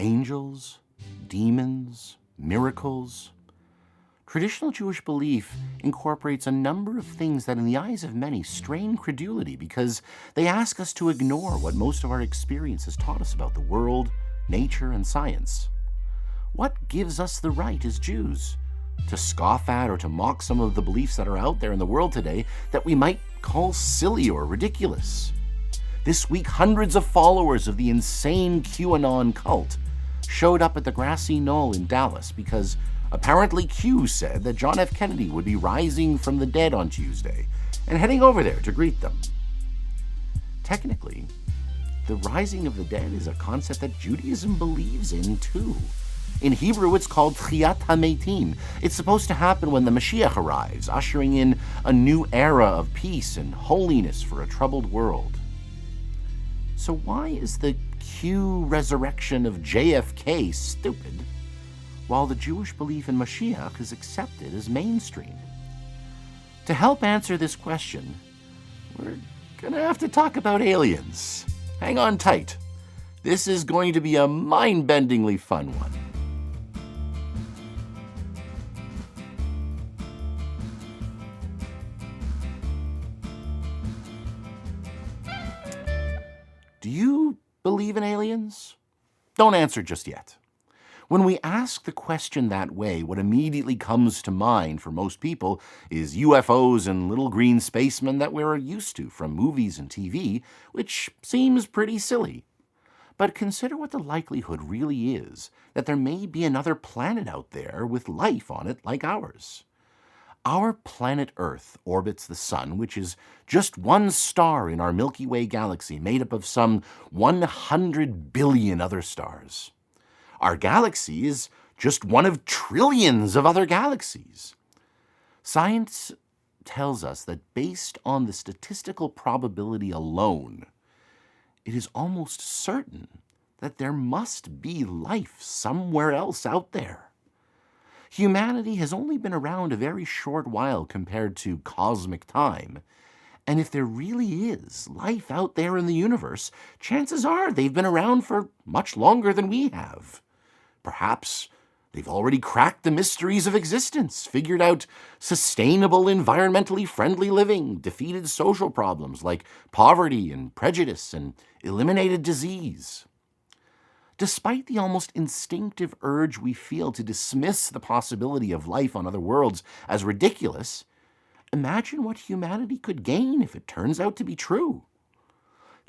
Angels, demons, miracles. Traditional Jewish belief incorporates a number of things that in the eyes of many strain credulity because they ask us to ignore what most of our experience has taught us about the world, nature, and science. What gives us the right as Jews to scoff at or to mock some of the beliefs that are out there in the world today that we might call silly or ridiculous? This week, hundreds of followers of the insane QAnon cult showed up at the grassy knoll in Dallas because apparently Q said that John F. Kennedy would be rising from the dead on Tuesday and heading over there to greet them. Technically, the rising of the dead is a concept that Judaism believes in too. In Hebrew, it's called Tchiyat HaMeitim. It's supposed to happen when the Mashiach arrives, ushering in a new era of peace and holiness for a troubled world. So why is the Q resurrection of JFK stupid, while the Jewish belief in Mashiach is accepted as mainstream? To help answer this question, we're going to have to talk about aliens. Hang on tight. This is going to be a mind-bendingly fun one. Do you believe in aliens? Don't answer just yet. When we ask the question that way, what immediately comes to mind for most people is UFOs and little green spacemen that we're used to from movies and TV, which seems pretty silly. But consider what the likelihood really is that there may be another planet out there with life on it like ours. Our planet Earth orbits the Sun, which is just one star in our Milky Way galaxy made up of some 100 billion other stars. Our galaxy is just one of trillions of other galaxies. Science tells us that based on the statistical probability alone, it is almost certain that there must be life somewhere else out there. Humanity has only been around a very short while compared to cosmic time, and if there really is life out there in the universe, chances are they've been around for much longer than we have. Perhaps they've already cracked the mysteries of existence, figured out sustainable, environmentally friendly living, defeated social problems like poverty and prejudice, and eliminated disease. Despite the almost instinctive urge we feel to dismiss the possibility of life on other worlds as ridiculous, imagine what humanity could gain if it turns out to be true.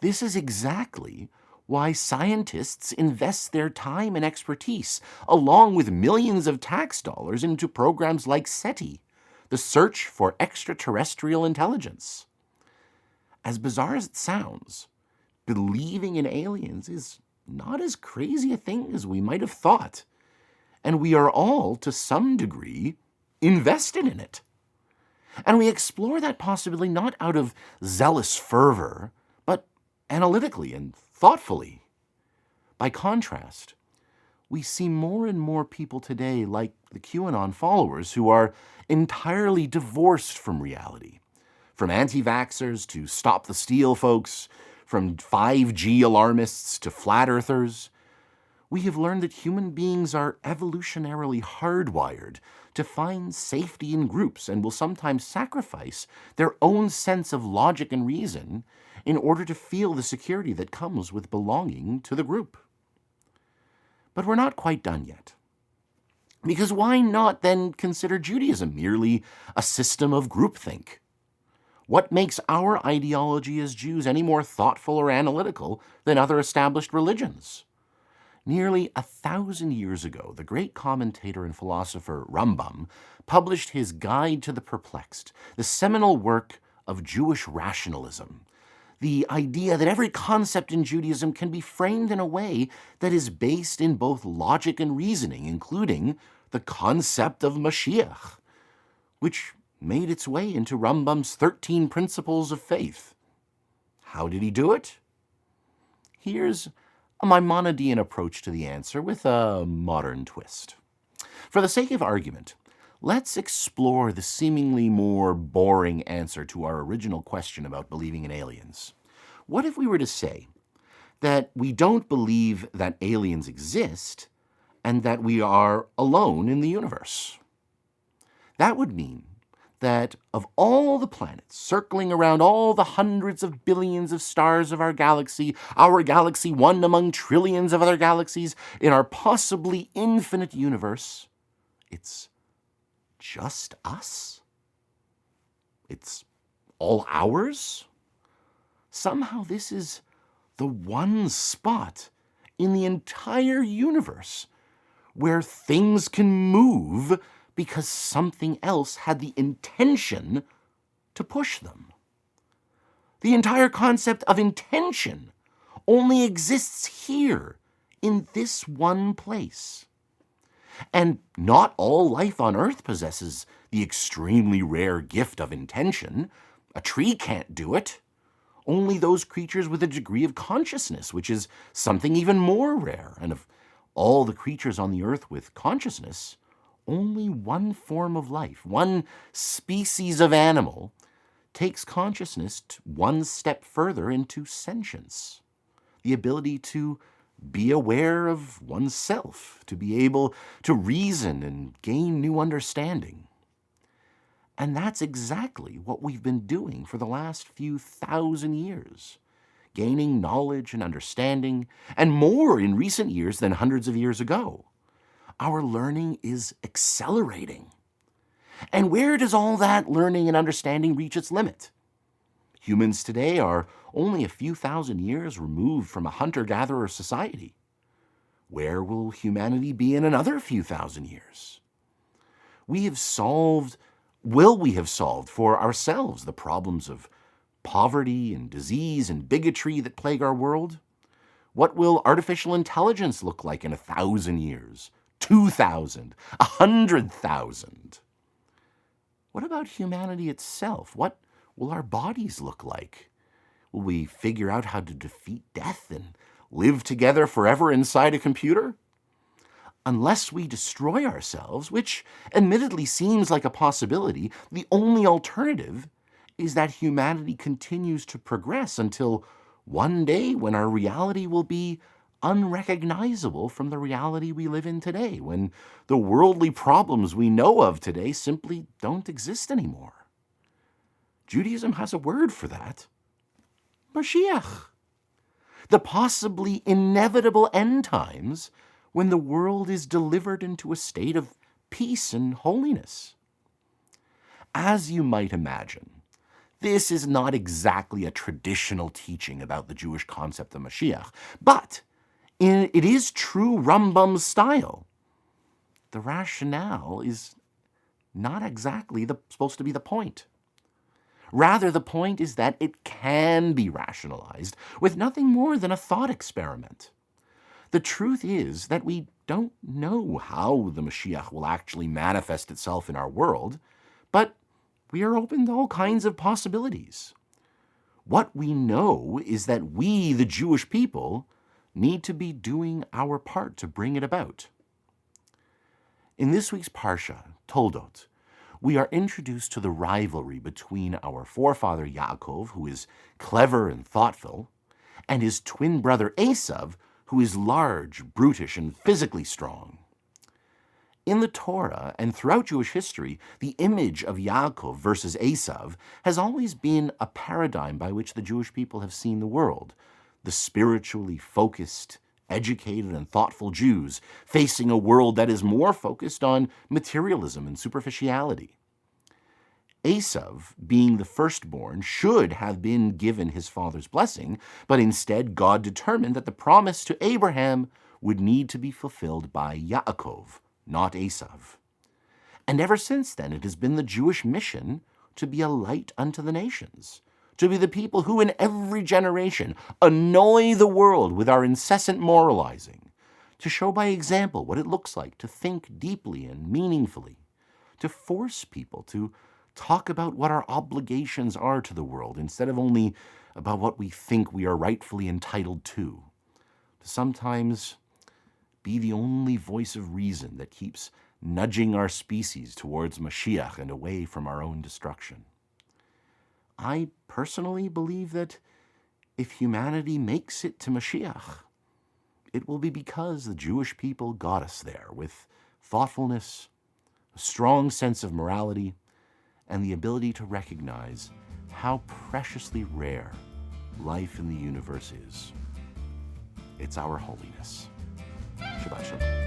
This is exactly why scientists invest their time and expertise, along with millions of tax dollars, into programs like SETI, the Search for Extraterrestrial Intelligence. As bizarre as it sounds, believing in aliens is not as crazy a thing as we might have thought, and we are all, to some degree, invested in it. And we explore that possibility not out of zealous fervor, but analytically and thoughtfully. By contrast, we see more and more people today like the QAnon followers who are entirely divorced from reality. From anti-vaxxers to Stop the Steal folks, from 5G alarmists to flat earthers, we have learned that human beings are evolutionarily hardwired to find safety in groups and will sometimes sacrifice their own sense of logic and reason in order to feel the security that comes with belonging to the group. But we're not quite done yet. Because why not then consider Judaism merely a system of groupthink? What makes our ideology as Jews any more thoughtful or analytical than other established religions? Nearly 1,000 years ago, the great commentator and philosopher Rambam published his Guide to the Perplexed, the seminal work of Jewish rationalism. The idea that every concept in Judaism can be framed in a way that is based in both logic and reasoning, including the concept of Mashiach, which made its way into Rambam's 13 Principles of Faith. How did he do it? Here's a Maimonidean approach to the answer with a modern twist. For the sake of argument, let's explore the seemingly more boring answer to our original question about believing in aliens. What if we were to say that we don't believe that aliens exist and that we are alone in the universe. That would mean that of all the planets circling around all the hundreds of billions of stars of our galaxy one among trillions of other galaxies in our possibly infinite universe, it's just us? It's all ours? Somehow this is the one spot in the entire universe where things can move because something else had the intention to push them. The entire concept of intention only exists here, in this one place. And not all life on Earth possesses the extremely rare gift of intention. A tree can't do it. Only those creatures with a degree of consciousness, which is something even more rare. And of all the creatures on the Earth with consciousness, only one form of life, one species of animal, takes consciousness one step further into sentience, the ability to be aware of oneself, to be able to reason and gain new understanding. And that's exactly what we've been doing for the last few thousand years, gaining knowledge and understanding, and more in recent years than hundreds of years ago. Our learning is accelerating. And where does all that learning and understanding reach its limit? Humans today are only a few thousand years removed from a hunter-gatherer society. Where will humanity be in another few thousand years? Will we have solved for ourselves the problems of poverty and disease and bigotry that plague our world? What will artificial intelligence look like in 1,000 years? 2,000? 100,000? What about humanity itself? What will our bodies look like? Will we figure out how to defeat death and live together forever inside a computer? Unless we destroy ourselves, which admittedly seems like a possibility, the only alternative is that humanity continues to progress until one day when our reality will be unrecognizable from the reality we live in today, when the worldly problems we know of today simply don't exist anymore. Judaism has a word for that: Mashiach. The possibly inevitable end times when the world is delivered into a state of peace and holiness. As you might imagine, this is not exactly a traditional teaching about the Jewish concept of Mashiach, but it is true Rambam style. The rationale is not exactly supposed to be the point. Rather, the point is that it can be rationalized with nothing more than a thought experiment. The truth is that we don't know how the Mashiach will actually manifest itself in our world, but we are open to all kinds of possibilities. What we know is that we, the Jewish people, need to be doing our part to bring it about. In this week's Parsha, Toldot, we are introduced to the rivalry between our forefather Yaakov, who is clever and thoughtful, and his twin brother Esav, who is large, brutish, and physically strong. In the Torah and throughout Jewish history, the image of Yaakov versus Esav has always been a paradigm by which the Jewish people have seen the world. The spiritually focused, educated, and thoughtful Jews facing a world that is more focused on materialism and superficiality. Esav, being the firstborn, should have been given his father's blessing, but instead God determined that the promise to Abraham would need to be fulfilled by Yaakov, not Esav. And ever since then, it has been the Jewish mission to be a light unto the nations, to be the people who in every generation annoy the world with our incessant moralizing, to show by example what it looks like to think deeply and meaningfully, to force people to talk about what our obligations are to the world instead of only about what we think we are rightfully entitled to sometimes be the only voice of reason that keeps nudging our species towards Mashiach and away from our own destruction. I personally believe that If humanity makes it to Mashiach, it will be because the Jewish people got us there with thoughtfulness, a strong sense of morality, and the ability to recognize how preciously rare life in the universe is. It's our holiness. Shabbat Shalom.